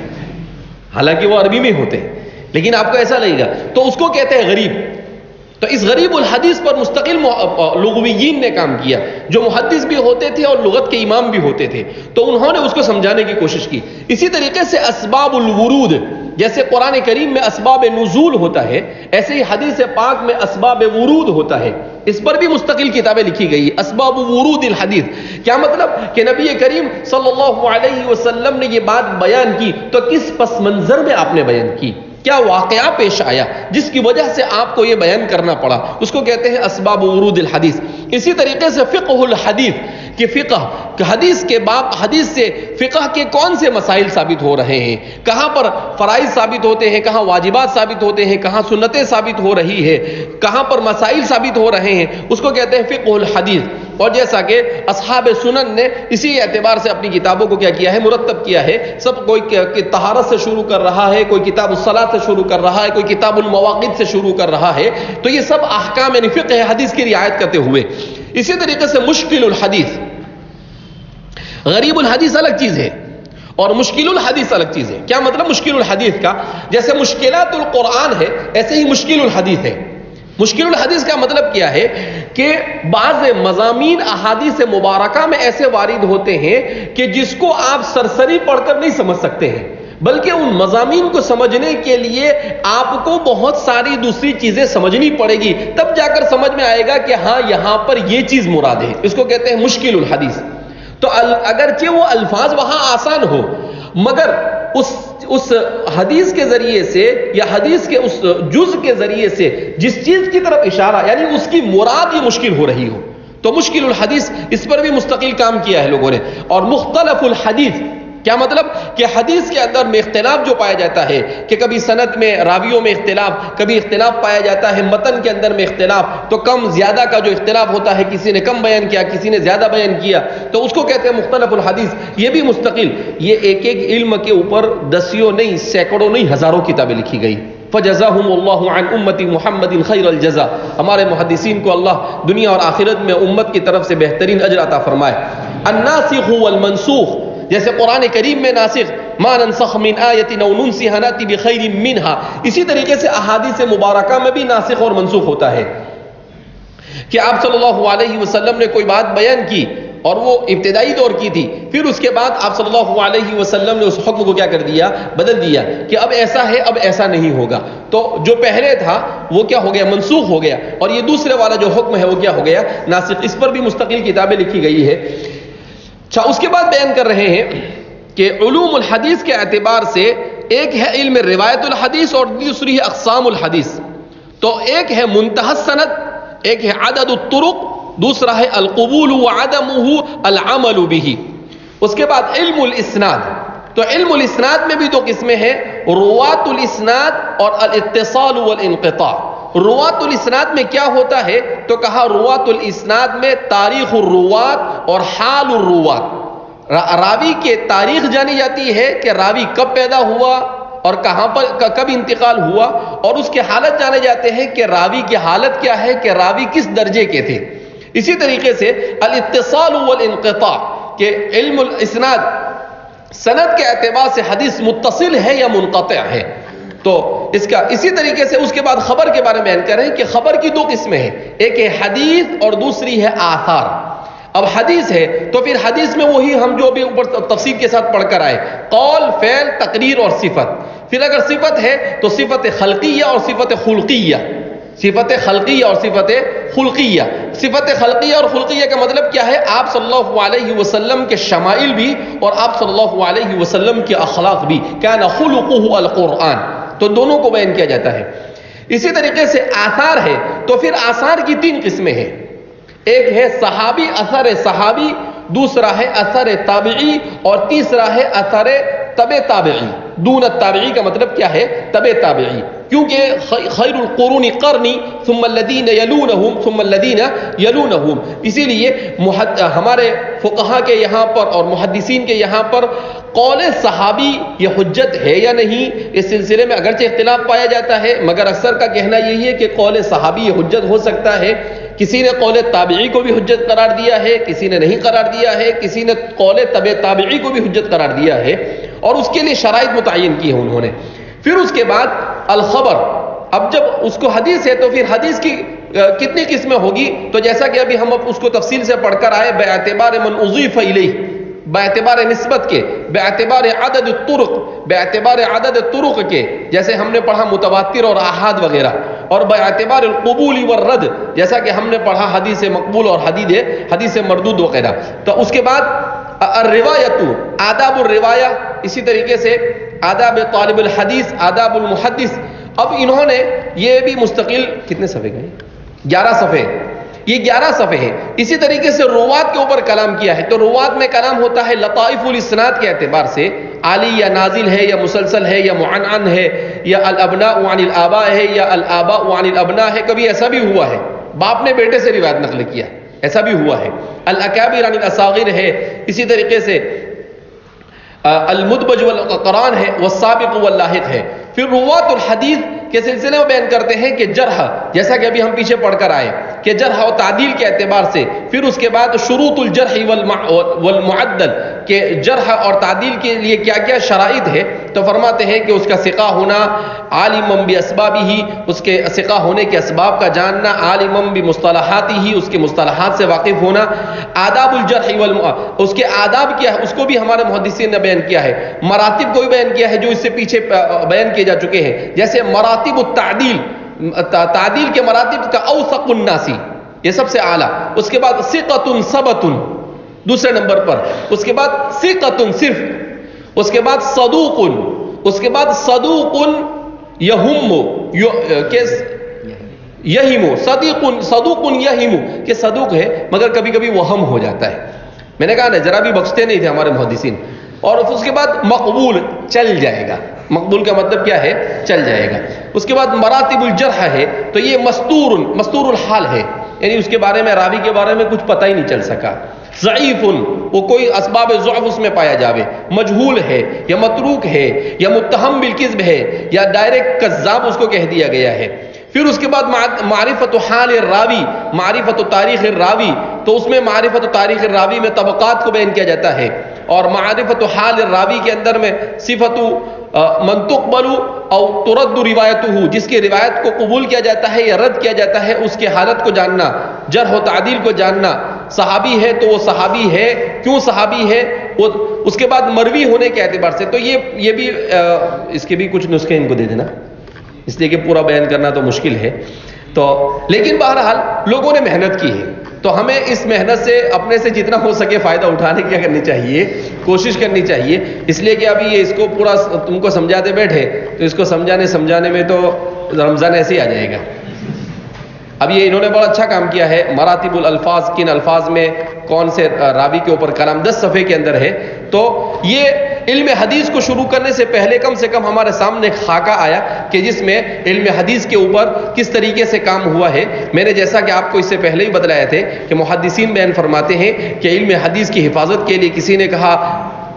حالانکہ وہ عربی میں ہوتے ہیں لیکن آپ کو ایسا لگے گا. تو اس کو کہتے ہیں غریب. تو اس غریب الحدیث پر مستقل لغویین نے کام کیا جو محدث بھی ہوتے تھے اور لغت کے امام بھی ہوتے تھے. تو انہوں نے اس کو سمجھانے کی کوشش کی. اسی طریقے سے اسباب الورود، جیسے قرآن کریم میں اسباب نزول ہوتا ہے، ایسے ہی حدیث پاک میں اسباب ورود ہوتا ہے. اس پر بھی مستقل کتابیں لکھی گئی. اسباب ورود الحدیث کیا مطلب کہ نبی کریم صلی اللہ علیہ وسلم نے یہ بات بیان کی تو کس پس منظر میں آپ نے بیان کی، کیا واقعہ پیش آیا جس کی وجہ سے آپ کو یہ بیان کرنا پڑا، اس کو کہتے ہیں اسباب ورود الحدیث. اسی طریقے سے فقہ الحدیث کہ فقہ حدیث کے باب، حدیث سے فقہ کے کون سے مسائل ثابت ہو رہے ہیں، کہاں پر فرائض ثابت ہوتے ہیں، کہاں واجبات ثابت ہوتے ہیں، کہاں سنتیں ثابت ہو رہی ہے، کہاں پر مسائل ثابت ہو رہے ہیں، اس کو کہتے ہیں فقہ الحدیث. اور جیسا کہ اصحاب سنن نے اسی اعتبار سے اپنی کتابوں کو کیا کیا ہے، مرتب کیا ہے. سب کوئی طہارت سے شروع کر رہا ہے، کوئی کتاب الصلاۃ سے شروع کر رہا ہے، کوئی کتاب المواقیت سے شروع کر رہا ہے. تو یہ سب احکام یعنی فقہ حدیث کی رعایت کرتے ہوئے. اسی طریقے سے مشکل الحدیث، غریب الحدیث الگ چیز ہے اور مشکل الحدیث الگ چیز ہے. کیا مطلب مشکل الحدیث کا؟ جیسے مشکلات القرآن ہے ایسے ہی مشکل الحدیث ہے. مشکل الحدیث کا مطلب کیا ہے کہ بعض مضامین احادیث مبارکہ میں ایسے وارد ہوتے ہیں کہ جس کو آپ سرسری پڑھ کر نہیں سمجھ سکتے ہیں، بلکہ ان مضامین کو سمجھنے کے لیے آپ کو بہت ساری دوسری چیزیں سمجھنی پڑے گی، تب جا کر سمجھ میں آئے گا کہ ہاں یہاں پر یہ چیز مراد ہے. اس کو کہتے ہیں مشکل الحدیث. تو تو اگرچہ وہ الفاظ وہاں آسان ہو، مگر اس حدیث کے ذریعے سے یا حدیث کے اس جز کے ذریعے سے جس چیز کی طرف اشارہ، یعنی اس کی مراد یہ مشکل ہو رہی ہو، تو مشکل الحدیث اس پر بھی مستقل کام کیا ہے لوگوں نے. اور مختلف الحدیث کیا مطلب؟ کہ حدیث کے اندر میں اختلاف جو پایا جاتا ہے، کہ کبھی سند میں راویوں میں اختلاف، کبھی اختلاف پایا جاتا ہے متن کے اندر میں اختلاف، تو کم زیادہ کا جو اختلاف ہوتا ہے، کسی نے کم بیان کیا، کسی نے زیادہ بیان کیا، تو اس کو کہتے ہیں مختلف الحدیث. یہ بھی مستقل، یہ ایک ایک علم کے اوپر دسیوں نہیں، سینکڑوں نہیں، ہزاروں کتابیں لکھی گئی. فجزاهم اللہ عن امتی محمد خیر الجزا. ہمارے محدثین کو اللہ دنیا اور آخرت میں امت کی طرف سے بہترین اجر عطا فرمائے. الناسخ والمنسوخ، جیسے قرآن کریم میں ناسخ ما ننسخ من آیت او ننسها نأتی بخیر منها، اسی طریقے سے احادیث مبارکہ میں بھی ناسخ اور منسوخ ہوتا ہے کہ آپ صلی اللہ علیہ وسلم نے کوئی بات بیان کی اور وہ ابتدائی دور کی تھی، پھر اس کے بعد آپ صلی اللہ علیہ وسلم نے اس حکم کو کیا کر دیا؟ بدل دیا کہ اب ایسا ہے، اب ایسا نہیں ہوگا. تو جو پہلے تھا وہ کیا ہو گیا؟ منسوخ ہو گیا، اور یہ دوسرے والا جو حکم ہے وہ کیا ہو گیا؟ ناسخ. اس پر بھی مستقل کتابیں لکھی گئی ہے. اچھا، اس کے بعد بیان کر رہے ہیں کہ علوم الحدیث کے اعتبار سے ایک ہے علم روایت الحدیث اور دوسری ہے اقسام الحدیث. تو ایک ہے منتہی السند، ایک ہے عدد الطرق، دوسرا ہے القبول وعدمہ العمل بہ. اس کے بعد علم الاسناد. تو علم الاسناد میں بھی دو قسمیں ہیں، روات الاسناد اور الاتصال والانقطاع. روات الاسناد میں کیا ہوتا ہے؟ تو کہا روات الاسناد میں تاریخ الروات اور حال الروات. راوی کے تاریخ جانی جاتی ہے کہ راوی کب پیدا ہوا اور کہاں پر کب انتقال ہوا، اور اس کے حالت جانے جاتے ہیں کہ راوی کی حالت کیا ہے، کہ راوی کس درجے کے تھے. اسی طریقے سے الاتصال والانقطاع، کہ علم الاسناد سند کے اعتبار سے حدیث متصل ہے یا منقطع ہے. تو اس کا اسی طریقے سے اس کے بعد خبر کے بارے میں بیان کر رہے ہیں کہ خبر کی دو قسمیں ہیں، ایک ہے حدیث اور دوسری ہے آثار. اب حدیث ہے تو پھر حدیث میں وہی ہم جو بھی اوپر تفصیل کے ساتھ پڑھ کر آئے، قول، فعل، تقریر اور صفت. پھر اگر صفت ہے تو صفت خلقیہ اور صفت خلقیہ. صفت خلقیہ اور صفت خلقیہ. صفت خلقیہ اور خلقیہ کا مطلب کیا ہے؟ آپ صلی اللہ علیہ وسلم کے شمائل بھی اور آپ صلی اللہ علیہ وسلم کے اخلاق بھی. کان خلقہ القرآن. تو دونوں کو بیان کیا جاتا ہے. اسی طریقے سے آثار ہے تو پھر آثار کی تین قسمیں ہیں، ایک ہے صحابی، اثر صحابی، دوسرا ہے اثر تابعی، اور تیسرا ہے اثر تبع تابعی. دون التابعی کا مطلب کیا ہے؟ تبع تابعی. کیونکہ خیر القرون قرنی ثم الذین یلونہم ثم الذین یلونہم. اسی لیے ہمارے فقہا کے یہاں پر اور محدثین کے یہاں پر قول صحابی یہ حجت ہے یا نہیں، اس سلسلے میں اگرچہ اختلاف پایا جاتا ہے، مگر اکثر کا کہنا یہی ہے کہ قول صحابی یہ حجت ہو سکتا ہے. کسی نے قول تابعی کو بھی حجت قرار دیا ہے، کسی نے نہیں قرار دیا ہے، کسی نے قول تبع تابعی کو بھی حجت قرار دیا ہے، اور اس کے لیے شرائط متعین کی ہیں انہوں نے. پھر اس کے بعد الخبر. اب جب اس کو حدیث ہے تو پھر حدیث کی کتنی قسمیں ہوگی؟ تو جیسا کہ ابھی ہم اس کو تفصیل سے پڑھ کر آئے، باعتبار من اضیف الیہ، باعتبار نسبت کے، باعتبار عدد الطرق، باعتبار عدد الطرق کے، جیسے ہم نے پڑھا متواتر اور احاد وغیرہ، اور باعتبار القبول والرد، جیسا کہ ہم نے پڑھا حدیث مقبول اور حدیث مردود وغیرہ. تو اس کے بعد الروایت، آداب الروایہ، اسی طریقے سے آداب طالب الحدیث، آداب المحدث. اب انہوں نے یہ بھی مستقل کتنے صفحے گئے؟ 11 صفحے. یہ 11 صفحے ہیں. اسی طریقے سے روات کے اوپر کلام کیا ہے. تو روات میں کلام ہوتا ہے لطائف الاسناد کے اعتبار سے، عالی یا نازل ہے یا مسلسل ہے یا معنعن ہے یا الابناء عن الآباء ہے یا الآباء عن الابناء ہے. کبھی ایسا بھی ہوا ہے باپ نے بیٹے سے روایت نقل کیا، ایسا بھی ہوا ہے. الاکابر عن الاصاغر ہے. اسی طریقے سے المدبج والاقران ہے، والسابق واللاحق ہے. پھر روات الحدیث کے سلسلے میں بیان کرتے ہیں کہ جرح، جیسا کہ ابھی ہم پیچھے پڑھ کر آئے کہ جرح و تعدیل کے اعتبار سے. پھر اس کے بعد شروط الجرح والمعدل، کہ جرح اور تعدیل کے لیے کیا کیا شرائط ہے. تو فرماتے ہیں کہ اس کا ثقہ ہونا، عالمًا باسبابہ، اس کے ثقہ ہونے کے اسباب کا جاننا، عالمًا بمصطلحاتہ، اس کے مصطلحات سے واقف ہونا. آداب الجرح اس کے آداب کیا ہے اس کو بھی ہمارے محدثین نے بیان کیا ہے. مراتب کو بھی بیان کیا ہے جو اس سے پیچھے بیان کیے جا چکے ہیں، جیسے مراتب التعدیل، تعدیل کے مراتب کا اوثق الناسی، یہ سب سے اعلیٰ. اس کے بعد ثقۃ ثبت، دوسرے نمبر پر. اس کے بعد ثقۃ صرف, اس کے بعد صدوق, اس کے بعد صدوق یہم یہم, صدوق یہم کہ صدوق ہے مگر کبھی کبھی وہم ہو جاتا ہے. میں نے کہا نا ذرا بھی بخشتے نہیں تھے ہمارے محدثین. اور اس کے بعد مقبول, چل جائے گا. مقبول کا مطلب کیا ہے؟ چل جائے گا. اس کے بعد مراتب الجرح ہے تو یہ مستور الحال ہے, یعنی اس کے بارے میں, راوی کے بارے میں کچھ پتہ ہی نہیں چل سکا. ضعیف, وہ کوئی اسباب ضعف اس میں پایا جاوے, مجہول ہے یا متروک ہے یا متہم بالکذب ہے یا ڈائریکٹ کذاب اس کو کہہ دیا گیا ہے. پھر اس کے بعد معرفت حال الراوی, معرفت تاریخ الراوی, تو اس میں معرفت تاریخ الراوی میں طبقات کو بیان کیا جاتا ہے. اور معرفت حال الراوی کے اندر میں صفت من تقبل او ترد روایتہ, جس کی روایت کو قبول کیا جاتا ہے یا رد کیا جاتا ہے, اس کی حالت کو جاننا, جرح و تعدیل کو جاننا. صحابی ہے تو وہ صحابی ہے, کیوں صحابی ہے, وہ اس کے بعد مروی ہونے کے اعتبار سے. تو یہ بھی اس کے بھی کچھ نسخے ان کو دے دینا, اس لیے کہ پورا بیان کرنا تو مشکل ہے. تو لیکن بہرحال لوگوں نے محنت کی ہے, تو ہمیں اس محنت سے اپنے سے جتنا ہو سکے فائدہ اٹھانے کی کرنی چاہیے, کوشش کرنی چاہیے. اس لیے کہ ابھی یہ اس کو پورا تم کو سمجھاتے بیٹھے تو اس کو سمجھانے میں تو رمضان ایسے ہی آ جائے گا. اب یہ انہوں نے بڑا اچھا کام کیا ہے. مراتب الالفاظ, کن الفاظ میں کون سے راوی کے اوپر کلام, 10 صفحے کے اندر ہے. تو یہ علم حدیث کو شروع کرنے سے پہلے کم سے کم ہمارے سامنے ایک خاکہ آیا کہ جس میں علم حدیث کے اوپر کس طریقے سے کام ہوا ہے. میں نے جیسا کہ آپ کو اس سے پہلے ہی بتلایا تھے کہ محدثین بیان فرماتے ہیں کہ علم حدیث کی حفاظت کے لیے کسی نے کہا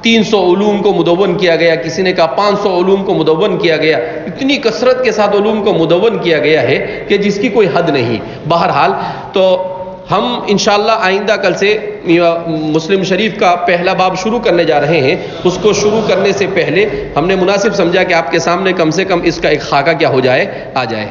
300 علوم کو مدون کیا گیا, کسی نے کہا 500 علوم کو مدون کیا گیا. اتنی کثرت کے ساتھ علوم کو مدون کیا گیا ہے کہ جس کی کوئی حد نہیں. بہرحال تو ہم انشاءاللہ آئندہ کل سے مسلم شریف کا پہلا باب شروع کرنے جا رہے ہیں. اس کو شروع کرنے سے پہلے ہم نے مناسب سمجھا کہ آپ کے سامنے کم سے کم اس کا ایک خاکہ کیا ہو جائے, آ جائے.